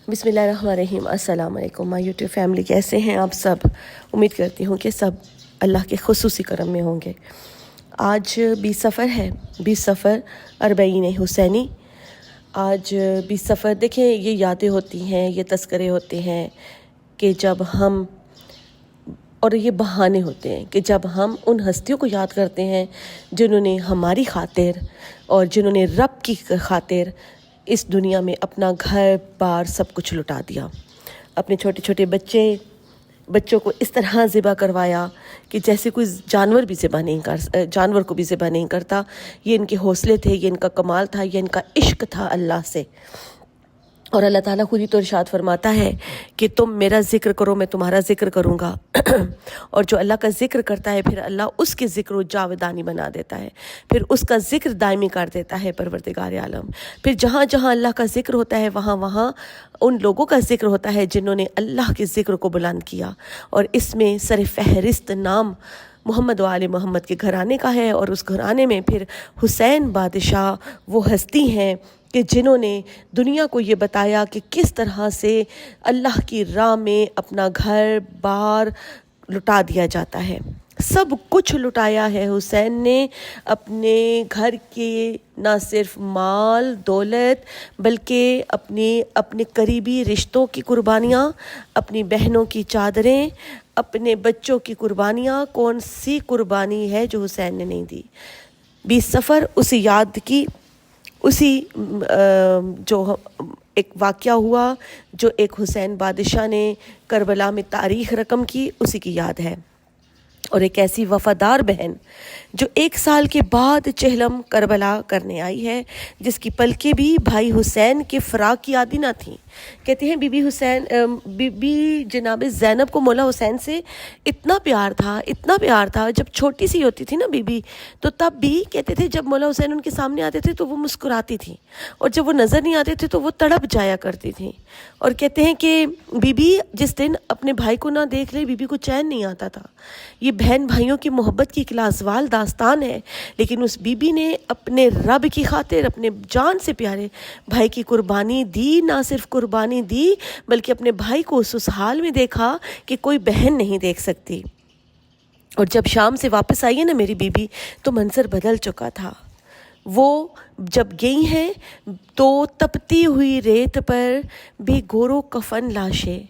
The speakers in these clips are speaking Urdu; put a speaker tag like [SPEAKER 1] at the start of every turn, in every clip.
[SPEAKER 1] بسم اللہ الرحمن الرحیم۔ السلام علیکم مائی یوٹیوب فیملی، کیسے ہیں آپ سب؟ امید کرتی ہوں کہ سب اللہ کے خصوصی کرم میں ہوں گے۔ آج 20 صفر ہے، 20 صفر اربعین حسینی۔ آج 20 صفر دیکھیں، یہ یادیں ہوتی ہیں، یہ تذکرے ہوتے ہیں کہ جب ہم، اور یہ بہانے ہوتے ہیں کہ جب ہم ان ہستیوں کو یاد کرتے ہیں جنہوں نے ہماری خاطر اور جنہوں نے رب کی خاطر اس دنیا میں اپنا گھر بار سب کچھ لٹا دیا، اپنے چھوٹے چھوٹے بچوں کو اس طرح ذبح کروایا کہ جیسے کوئی جانور کو بھی ذبح نہیں کرتا۔ یہ ان کے حوصلے تھے، یہ ان کا کمال تھا، یہ ان کا عشق تھا اللہ سے۔ اور اللہ تعالیٰ خود ہی تو ارشاد فرماتا ہے کہ تم میرا ذکر کرو، میں تمہارا ذکر کروں گا۔ اور جو اللہ کا ذکر کرتا ہے پھر اللہ اس کے ذکر و جاودانی بنا دیتا ہے، پھر اس کا ذکر دائمی کر دیتا ہے پروردگار عالم۔ پھر جہاں جہاں اللہ کا ذکر ہوتا ہے وہاں وہاں ان لوگوں کا ذکر ہوتا ہے جنہوں نے اللہ کے ذکر کو بلند کیا، اور اس میں سر فہرست نام محمد و آل محمد کے گھرانے کا ہے۔ اور اس گھرانے میں پھر حسین بادشاہ وہ ہستی ہیں کہ جنہوں نے دنیا کو یہ بتایا کہ کس طرح سے اللہ کی راہ میں اپنا گھر بار لٹا دیا جاتا ہے۔ سب کچھ لٹایا ہے حسین نے، اپنے گھر کے نہ صرف مال دولت بلکہ اپنے قریبی رشتوں کی قربانیاں، اپنی بہنوں کی چادریں، اپنے بچوں کی قربانیاں۔ کون سی قربانی ہے جو حسین نے نہیں دی؟ 20 صفر اسی یاد کی، اسی جو ایک واقعہ ہوا جو ایک حسین بادشاہ نے کربلا میں تاریخ رقم کی، اسی کی یاد ہے۔ اور ایک ایسی وفادار بہن جو 1 سال کے بعد چہلم کربلا کرنے آئی ہے، جس کی پلکیں بھی بھائی حسین کے فراق کی عادی نہ تھیں۔ کہتے ہیں بی بی جناب زینب کو مولا حسین سے اتنا پیار تھا، جب چھوٹی سی ہوتی تھی نا بی بی، تو تب بھی کہتے تھے جب مولا حسین ان کے سامنے آتے تھے تو وہ مسکراتی تھیں، اور جب وہ نظر نہیں آتے تھے تو وہ تڑپ جایا کرتی تھیں۔ اور کہتے ہیں کہ بی بی جس دن اپنے بھائی کو نہ دیکھ لے بی بی کو چین نہیں آتا تھا۔ یہ بہن بھائیوں کی محبت کی ایک لازوال داستان ہے، لیکن اس بی بی نے اپنے رب کی خاطر اپنے جان سے پیارے بھائی کی قربانی دی، نہ صرف قربانی دی بلکہ اپنے بھائی کو اس حال میں دیکھا کہ کوئی بہن نہیں دیکھ سکتی۔ اور جب شام سے واپس آئی ہے نا میری بی بی، تو منظر بدل چکا تھا۔ وہ جب گئی ہیں تو تپتی ہوئی ریت پر بے گورو کفن لاشیں۔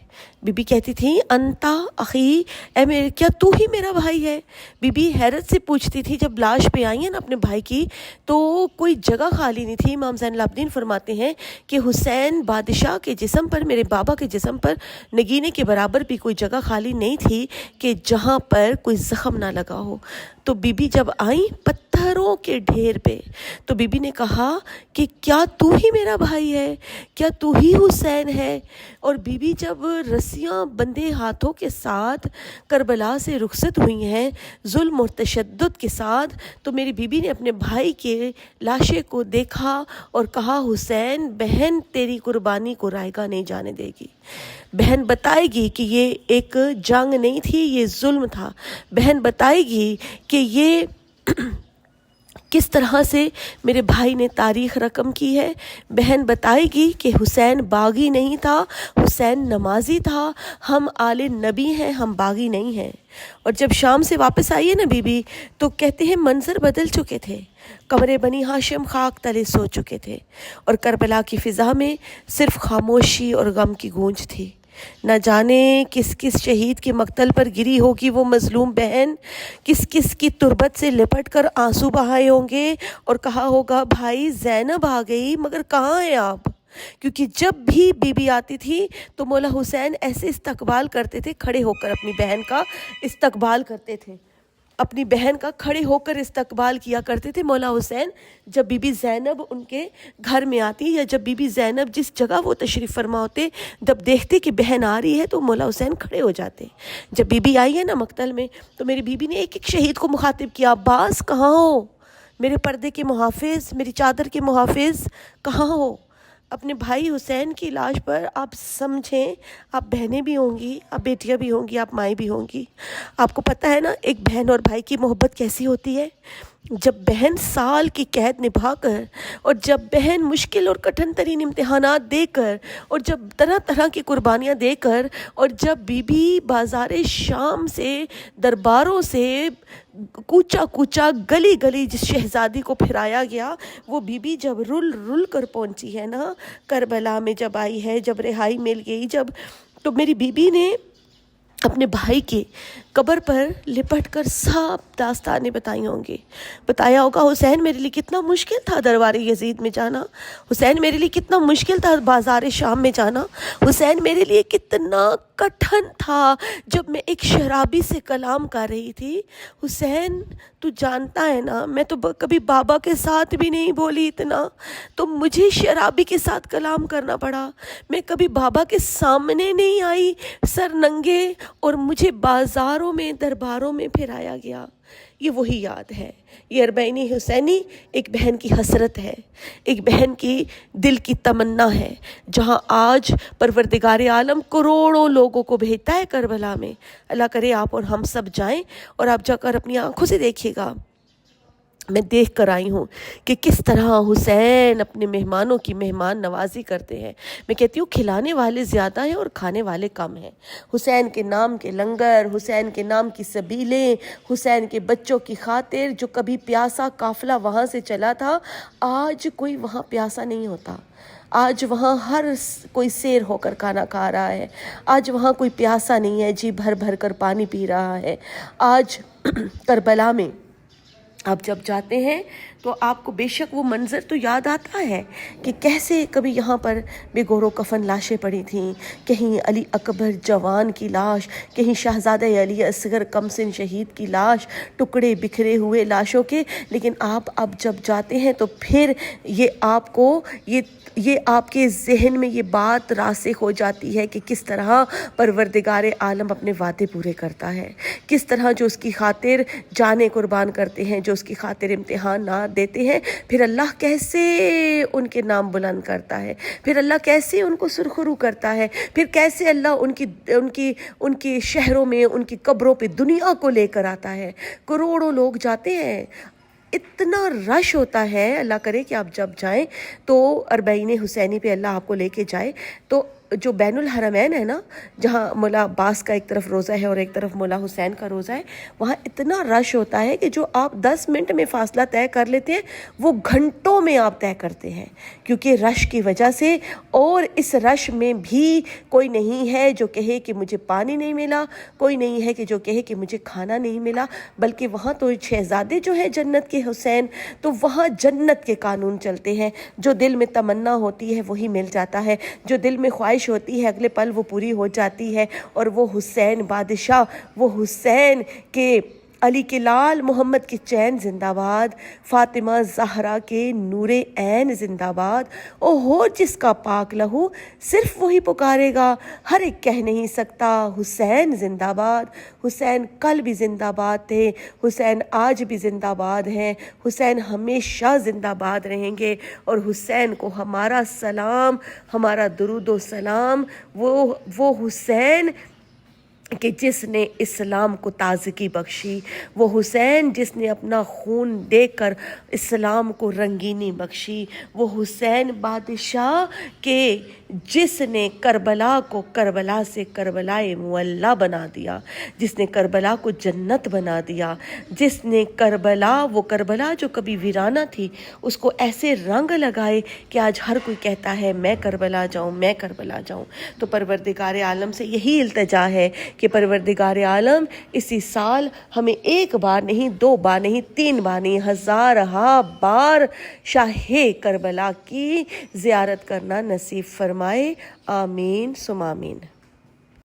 [SPEAKER 1] بی بی کہتی تھی انتا اخی، کیا تو ہی میرا بھائی ہے؟ بی بی حیرت سے پوچھتی تھی۔ جب لاش پہ آئی ہیں نا اپنے بھائی کی تو کوئی جگہ خالی نہیں تھی۔ امام زین العابدین فرماتے ہیں کہ حسین بادشاہ کے جسم پر، میرے بابا کے جسم پر نگینے کے برابر بھی کوئی جگہ خالی نہیں تھی کہ جہاں پر کوئی زخم نہ لگا ہو۔ تو بی بی جب آئیں پتھروں کے ڈھیر پہ، تو بی بی نے کہا کہ کیا تو ہی میرا بھائی ہے؟ کیا تو ہی حسین ہے؟ اور بی بی جب رسیاں بندھے ہاتھوں کے ساتھ کربلا سے رخصت ہوئی ہیں ظلم اور تشدد کے ساتھ، تو میری بی بی نے اپنے بھائی کے لاشے کو دیکھا اور کہا حسین بہن تیری قربانی کو رائے گاہ نہیں جانے دے گی۔ بہن بتائے گی کہ یہ ایک جنگ نہیں تھی، یہ ظلم تھا۔ بہن بتائے گی کہ یہ کس طرح سے میرے بھائی نے تاریخ رقم کی ہے۔ بہن بتائے گی کہ حسین باغی نہیں تھا، حسین نمازی تھا۔ ہم آل نبی ہیں، ہم باغی نہیں ہیں۔ اور جب شام سے واپس آئی ہے نا بی بی، تو کہتے ہیں منظر بدل چکے تھے، قبر بنی ہاشم خاک تلے سو چکے تھے، اور کربلا کی فضا میں صرف خاموشی اور غم کی گونج تھی۔ نہ جانے کس کس شہید کے مقتل پر گری ہوگی وہ مظلوم بہن، کس کس کی تربت سے لپٹ کر آنسو بہائے ہوں گے اور کہا ہوگا بھائی زینب آ گئی مگر کہاں ہیں آپ؟ کیونکہ جب بھی بی بی آتی تھی تو مولا حسین ایسے استقبال کرتے تھے، کھڑے ہو کر اپنی بہن کا استقبال کرتے تھے، اپنی بہن کا کھڑے ہو کر استقبال کیا کرتے تھے مولا حسین۔ جب بی بی زینب ان کے گھر میں آتی، یا جب بی بی زینب جس جگہ وہ تشریف فرما ہوتے، جب دیکھتے کہ بہن آ رہی ہے تو مولا حسین کھڑے ہو جاتے۔ جب بی بی آئی ہے نا مقتل میں، تو میری بی بی نے ایک ایک شہید کو مخاطب کیا، عباس کہاں ہو؟ میرے پردے کے محافظ، میری چادر کے محافظ کہاں ہو؟ اپنے بھائی حسین کی لاش پر آپ سمجھیں، آپ بہنیں بھی ہوں گی، آپ بیٹیاں بھی ہوں گی، آپ مائیں بھی ہوں گی۔ آپ کو پتہ ہے نا ایک بہن اور بھائی کی محبت کیسی ہوتی ہے؟ جب بہن سال کی قید نبھا کر، اور جب بہن مشکل اور کٹھن ترین امتحانات دے کر، اور جب طرح طرح کی قربانیاں دے کر، اور جب بی بی بازار شام سے درباروں سے کوچا کوچا گلی گلی جس شہزادی کو پھرایا گیا، وہ بی بی جب رل رل کر پہنچی ہے نا کربلا میں، جب آئی ہے، جب رہائی مل گئی، جب تو میری بی بی نے اپنے بھائی کے قبر پر لپٹ کر سب داستانیں بتائی ہوں گی، بتایا ہوگا حسین میرے لیے کتنا مشکل تھا دربار یزید میں جانا، حسین میرے لیے کتنا مشکل تھا بازار شام میں جانا، حسین میرے لیے کتنا کٹھن تھا جب میں ایک شرابی سے کلام کر رہی تھی، حسین تو جانتا ہے نا میں تو کبھی بابا کے ساتھ بھی نہیں بولی اتنا، تو مجھے شرابی کے ساتھ کلام کرنا پڑا، میں کبھی بابا کے سامنے نہیں آئی سر ننگے، اور مجھے بازاروں میں درباروں میں پھرایا گیا۔ یہ وہی یاد ہے، یہ اربعین حسینی ایک بہن کی حسرت ہے، ایک بہن کی دل کی تمنا ہے، جہاں آج پروردگار عالم کروڑوں لوگوں کو بھیجتا ہے کربلا میں۔ اللہ کرے آپ اور ہم سب جائیں، اور آپ جا کر اپنی آنکھوں سے دیکھیے گا۔ میں دیکھ کر آئی ہوں کہ کس طرح حسین اپنے مہمانوں کی مہمان نوازی کرتے ہیں۔ میں کہتی ہوں کھلانے والے زیادہ ہیں اور کھانے والے کم ہیں۔ حسین کے نام کے لنگر، حسین کے نام کی سبیلیں، حسین کے بچوں کی خاطر، جو کبھی پیاسا قافلہ وہاں سے چلا تھا، آج کوئی وہاں پیاسا نہیں ہوتا۔ آج وہاں ہر کوئی سیر ہو کر کھانا کھا رہا ہے، آج وہاں کوئی پیاسا نہیں ہے، جی بھر بھر کر پانی پی رہا ہے۔ آج کربلا میں آپ جب جاتے ہیں تو آپ کو بے شک وہ منظر تو یاد آتا ہے کہ کیسے کبھی یہاں پر بے گور و کفن لاشیں پڑی تھیں، کہیں علی اکبر جوان کی لاش، کہیں شہزادہ علی اصغر کمسن شہید کی لاش، ٹکڑے بکھرے ہوئے لاشوں کے۔ لیکن آپ اب جب جاتے ہیں تو پھر یہ آپ کو یہ آپ کے ذہن میں یہ بات راسخ ہو جاتی ہے کہ کس طرح پروردگار عالم اپنے وعدے پورے کرتا ہے، کس طرح جو اس کی خاطر جانیں قربان کرتے ہیں، جو اس کی خاطر امتحانات دیتے ہیں، پھر اللہ کیسے ان کے نام بلند کرتا ہے، پھر اللہ کیسے ان کو سرخرو کرتا ہے، پھر کیسے اللہ ان کی شہروں میں، ان کی قبروں پہ دنیا کو لے کر آتا ہے۔ کروڑوں لوگ جاتے ہیں، اتنا رش ہوتا ہے۔ اللہ کرے کہ آپ جب جائیں تو اربعین حسینی پہ اللہ آپ کو لے کے جائے، تو جو بین الحرمین ہے نا، جہاں مولا عباس کا ایک طرف روزہ ہے اور ایک طرف مولا حسین کا روزہ ہے، وہاں اتنا رش ہوتا ہے کہ جو آپ 10 منٹ میں فاصلہ طے کر لیتے ہیں وہ گھنٹوں میں آپ طے کرتے ہیں، کیونکہ رش کی وجہ سے۔ اور اس رش میں بھی کوئی نہیں ہے جو کہے کہ مجھے پانی نہیں ملا، کوئی نہیں ہے کہ جو کہے کہ مجھے کھانا نہیں ملا، بلکہ وہاں تو شہزادے جو ہیں جنت کے حسین، تو وہاں جنت کے قانون چلتے ہیں، جو دل میں تمنا ہوتی ہے وہی مل جاتا ہے، جو دل میں خواہش ہوتی ہے اگلے پل وہ پوری ہو جاتی ہے۔ اور وہ حسین بادشاہ، وہ حسین کے علی کے لال محمد کے چین زندہ باد، فاطمہ زہرا کے نور عین زندہ باد، او ہو جس کا پاک لہو صرف وہی پکارے گا، ہر ایک کہہ نہیں سکتا حسین زندہ باد۔ حسین کل بھی زندہ باد تھے، حسین آج بھی زندہ باد ہیں، حسین ہمیشہ زندہ باد رہیں گے، اور حسین کو ہمارا سلام، ہمارا درود و سلام۔ وہ حسین کہ جس نے اسلام کو تازگی بخشی، وہ حسین جس نے اپنا خون دے کر اسلام کو رنگینی بخشی، وہ حسین بادشاہ کہ جس نے کربلا کو کربلا سے کربلائے معلیٰ بنا دیا، جس نے کربلا کو جنت بنا دیا، جس نے وہ کربلا جو کبھی ویرانہ تھی اس کو ایسے رنگ لگائے کہ آج ہر کوئی کہتا ہے میں کربلا جاؤں، میں کربلا جاؤں۔ تو پروردگار عالم سے یہی التجا ہے کہ پروردگار عالم اسی سال ہمیں 1 بار نہیں، 2 بار نہیں، 3 بار نہیں، 1000 بار شاہ کربلا کی زیارت کرنا نصیب فرمائے۔ آمین ثم آمین۔